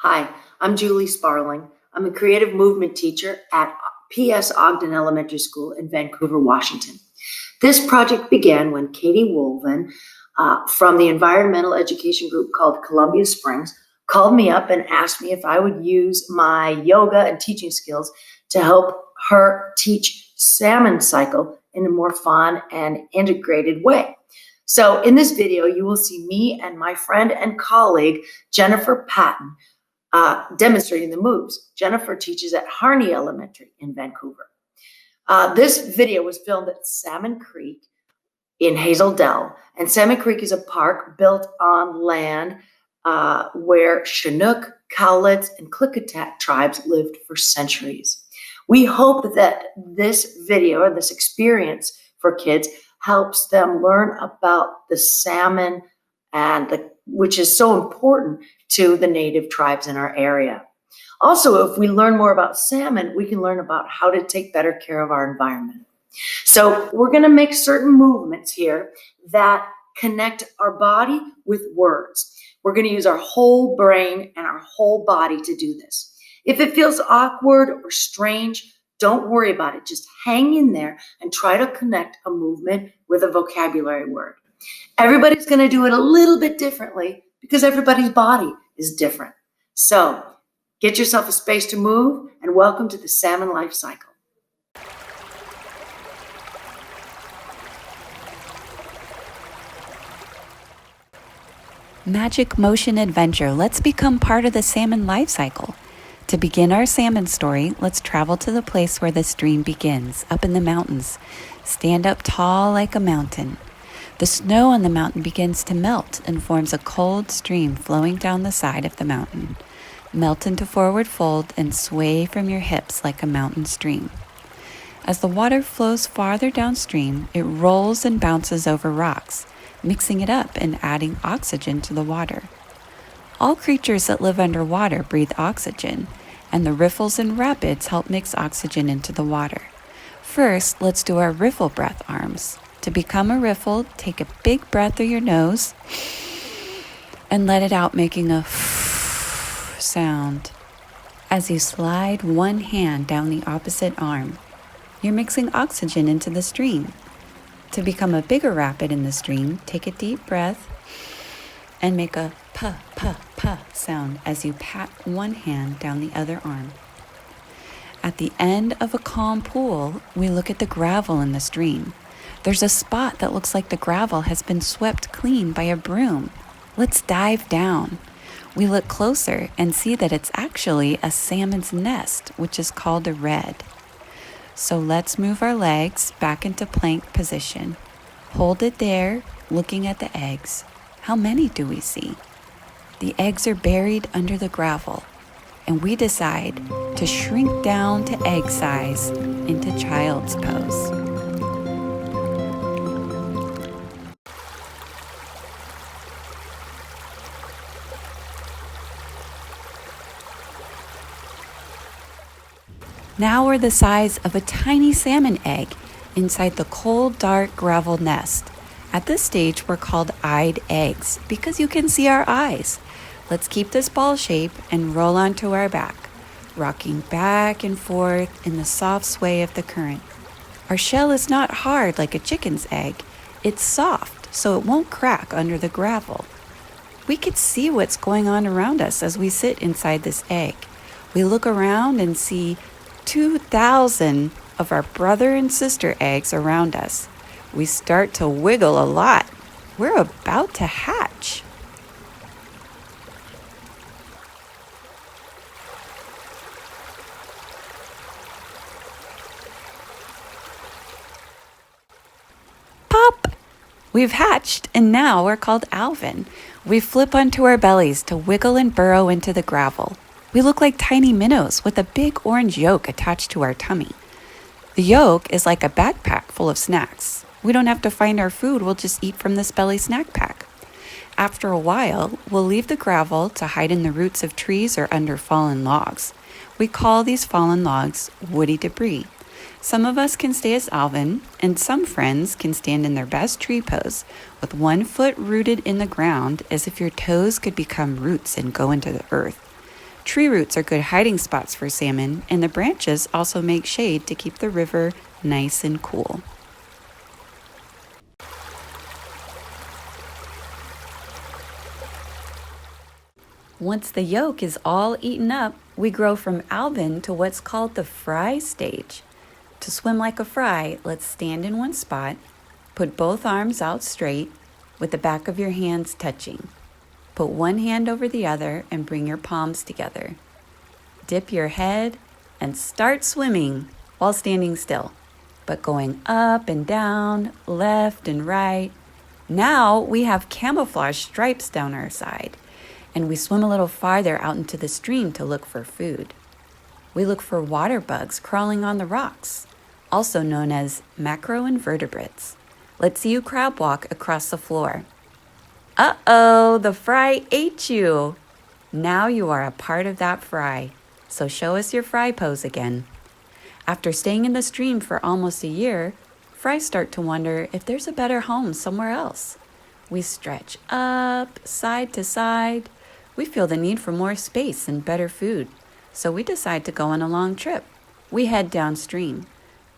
Hi, I'm Julie Sparling. I'm a creative movement teacher at P.S. Ogden Elementary School in Vancouver, Washington. This project began when Katie Wolven from the environmental education group called Columbia Springs called me up and asked me if I would use my yoga and teaching skills to help her teach salmon cycle in a more fun and integrated way. So in this video, you will see me and my friend and colleague, Jennifer Patton, demonstrating the moves. Jennifer teaches at Harney Elementary in Vancouver. This video was filmed at Salmon Creek in Hazel Dell. And Salmon Creek is a park built on land where Chinook, Cowlitz, and Klickitat tribes lived for centuries. We hope that this video or this experience for kids helps them learn about the salmon which is so important to the native tribes in our area. Also, if we learn more about salmon, we can learn about how to take better care of our environment. So we're going to make certain movements here that connect our body with words. We're going to use our whole brain and our whole body to do this. If it feels awkward or strange, don't worry about it. Just hang in there and try to connect a movement with a vocabulary word. Everybody's going to do it a little bit differently because everybody's body is different. So get yourself a space to move and welcome to the salmon life cycle. Magic motion adventure. Let's become part of the salmon life cycle. To begin our salmon story, let's travel to the place where the stream begins, up in the mountains. Stand up tall like a mountain. The snow on the mountain begins to melt and forms a cold stream flowing down the side of the mountain. Melt into forward fold and sway from your hips like a mountain stream. As the water flows farther downstream, it rolls and bounces over rocks, mixing it up and adding oxygen to the water. All creatures that live underwater breathe oxygen, and the riffles and rapids help mix oxygen into the water. First, let's do our riffle breath arms. To become a riffle, take a big breath through your nose and let it out, making a sound. As you slide one hand down the opposite arm, you're mixing oxygen into the stream. To become a bigger rapid in the stream, take a deep breath and make a puh, puh, puh sound as you pat one hand down the other arm. At the end of a calm pool, we look at the gravel in the stream. There's a spot that looks like the gravel has been swept clean by a broom. Let's dive down. We look closer and see that it's actually a salmon's nest, which is called a red. So let's move our legs back into plank position. Hold it there, looking at the eggs. How many do we see? The eggs are buried under the gravel, and we decide to shrink down to egg size into child's pose. Now we're the size of a tiny salmon egg inside the cold, dark gravel nest. At this stage, we're called eyed eggs because you can see our eyes. Let's keep this ball shape and roll onto our back, rocking back and forth in the soft sway of the current. Our shell is not hard like a chicken's egg. It's soft, so it won't crack under the gravel. We can see what's going on around us as we sit inside this egg. We look around and see 2,000 of our brother and sister eggs around us. We start to wiggle a lot. We're about to hatch. Pop! We've hatched, and now we're called Alvin. We flip onto our bellies to wiggle and burrow into the gravel. We look like tiny minnows with a big orange yolk attached to our tummy. The yolk is like a backpack full of snacks. We don't have to find our food, we'll just eat from this belly snack pack. After a while, we'll leave the gravel to hide in the roots of trees or under fallen logs. We call these fallen logs woody debris. Some of us can stay as Alvin, and some friends can stand in their best tree pose with one foot rooted in the ground as if your toes could become roots and go into the earth. Tree roots are good hiding spots for salmon, and the branches also make shade to keep the river nice and cool. Once the yolk is all eaten up, we grow from Alvin to what's called the fry stage. To swim like a fry, let's stand in one spot, put both arms out straight with the back of your hands touching. Put one hand over the other and bring your palms together. Dip your head and start swimming while standing still, but going up and down, left and right. Now we have camouflage stripes down our side, and we swim a little farther out into the stream to look for food. We look for water bugs crawling on the rocks, also known as macroinvertebrates. Let's see you crab walk across the floor. Uh-oh, the fry ate you. Now you are a part of that fry, so show us your fry pose again. After staying in the stream for almost a year, fries start to wonder if there's a better home somewhere else. We stretch up, side to side. We feel the need for more space and better food, so we decide to go on a long trip. We head downstream,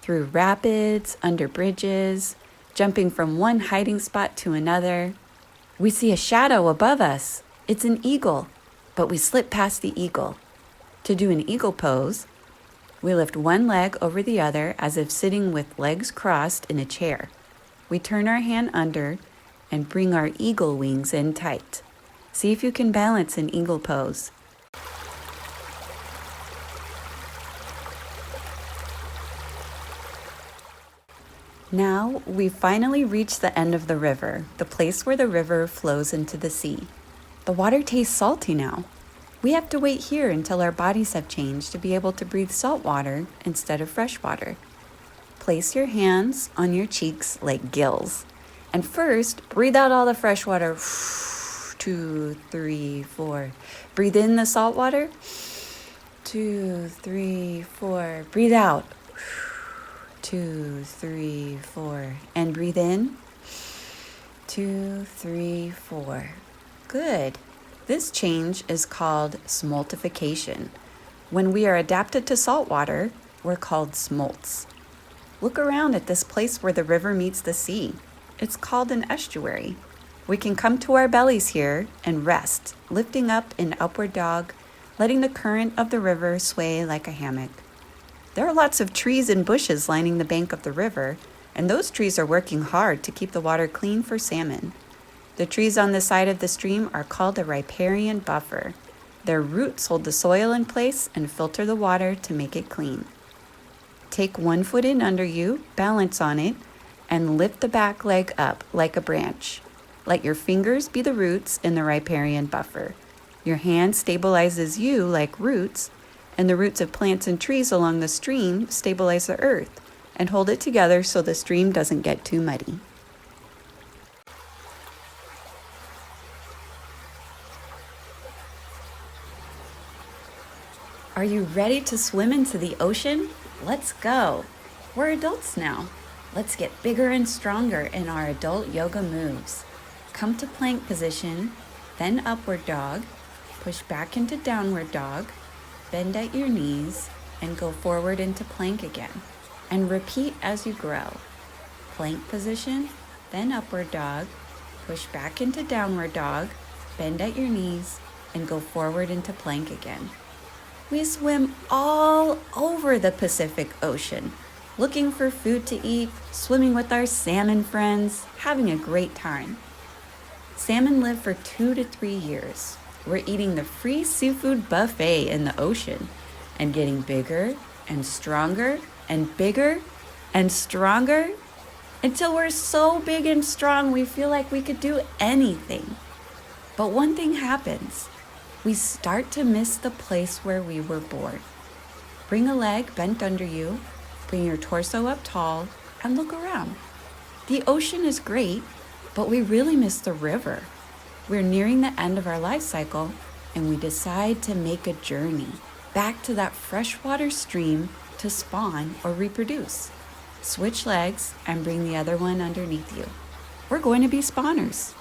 through rapids, under bridges, jumping from one hiding spot to another. We see a shadow above us. It's an eagle, but we slip past the eagle. To do an eagle pose, we lift one leg over the other as if sitting with legs crossed in a chair. We turn our hand under and bring our eagle wings in tight. See if you can balance an eagle pose. Now, we finally reach the end of the river, the place where the river flows into the sea. The water tastes salty now. We have to wait here until our bodies have changed to be able to breathe salt water instead of fresh water. Place your hands on your cheeks like gills. And first, breathe out all the fresh water. 2, 3, 4. Breathe in the salt water. 2, 3, 4. Breathe out. 2, 3, 4. And breathe in. 2, 3, 4. Good. This change is called smoltification. When we are adapted to salt water, we're called smolts. Look around at this place where the river meets the sea. It's called an estuary. We can come to our bellies here and rest, lifting up in upward dog, letting the current of the river sway like a hammock. There are lots of trees and bushes lining the bank of the river, and those trees are working hard to keep the water clean for salmon. The trees on the side of the stream are called a riparian buffer. Their roots hold the soil in place and filter the water to make it clean. Take one foot in under you, balance on it, and lift the back leg up like a branch. Let your fingers be the roots in the riparian buffer. Your hand stabilizes you like roots, and the roots of plants and trees along the stream stabilize the earth and hold it together so the stream doesn't get too muddy. Are you ready to swim into the ocean? Let's go. We're adults now. Let's get bigger and stronger in our adult yoga moves. Come to plank position, then upward dog, push back into downward dog, bend at your knees, and go forward into plank again. And repeat as you grow. Plank position, then upward dog, push back into downward dog, bend at your knees, and go forward into plank again. We swim all over the Pacific Ocean, looking for food to eat, swimming with our salmon friends, having a great time. Salmon live for 2 to 3 years. We're eating the free seafood buffet in the ocean and getting bigger and stronger and bigger and stronger until we're so big and strong we feel like we could do anything. But one thing happens. We start to miss the place where we were born. Bring a leg bent under you, bring your torso up tall, and look around. The ocean is great, but we really miss the river. We're nearing the end of our life cycle, and we decide to make a journey back to that freshwater stream to spawn or reproduce. Switch legs and bring the other one underneath you. We're going to be spawners.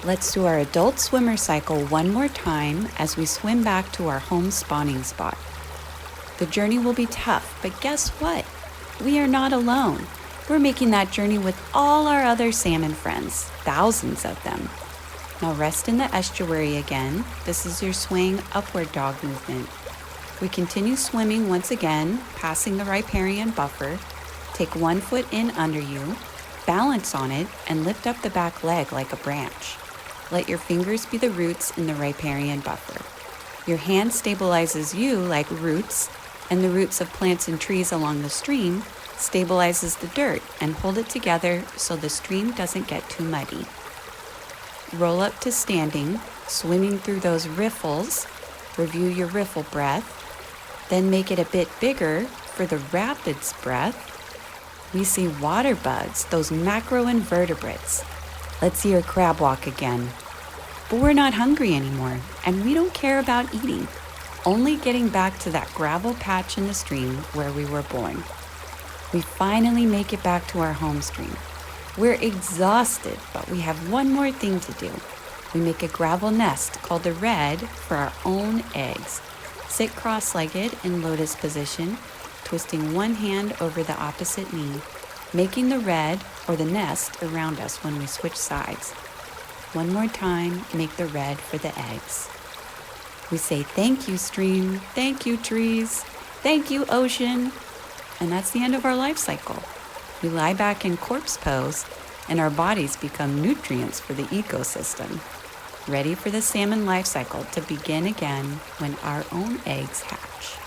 Let's do our adult swimmer cycle one more time as we swim back to our home spawning spot. The journey will be tough, but guess what? We are not alone. We're making that journey with all our other salmon friends, thousands of them. Now rest in the estuary again. This is your swaying upward dog movement. We continue swimming once again, passing the riparian buffer. Take 1 foot in under you, balance on it, and lift up the back leg like a branch. Let your fingers be the roots in the riparian buffer. Your hand stabilizes you like roots, and the roots of plants and trees along the stream stabilizes the dirt and hold it together so the stream doesn't get too muddy. Roll up to standing, swimming through those riffles. Review your riffle breath. Then make it a bit bigger for the rapids breath. We see water bugs, those macroinvertebrates. Let's see your crab walk again. But we're not hungry anymore, and we don't care about eating, only getting back to that gravel patch in the stream where we were born. We finally make it back to our home stream. We're exhausted, but we have one more thing to do. We make a gravel nest called the red for our own eggs. Sit cross-legged in lotus position, twisting one hand over the opposite knee, making the red or the nest around us when we switch sides. One more time, make the red for the eggs. We say thank you, stream, thank you, trees, thank you, ocean. And that's the end of our life cycle. We lie back in corpse pose, and our bodies become nutrients for the ecosystem, ready for the salmon life cycle to begin again when our own eggs hatch.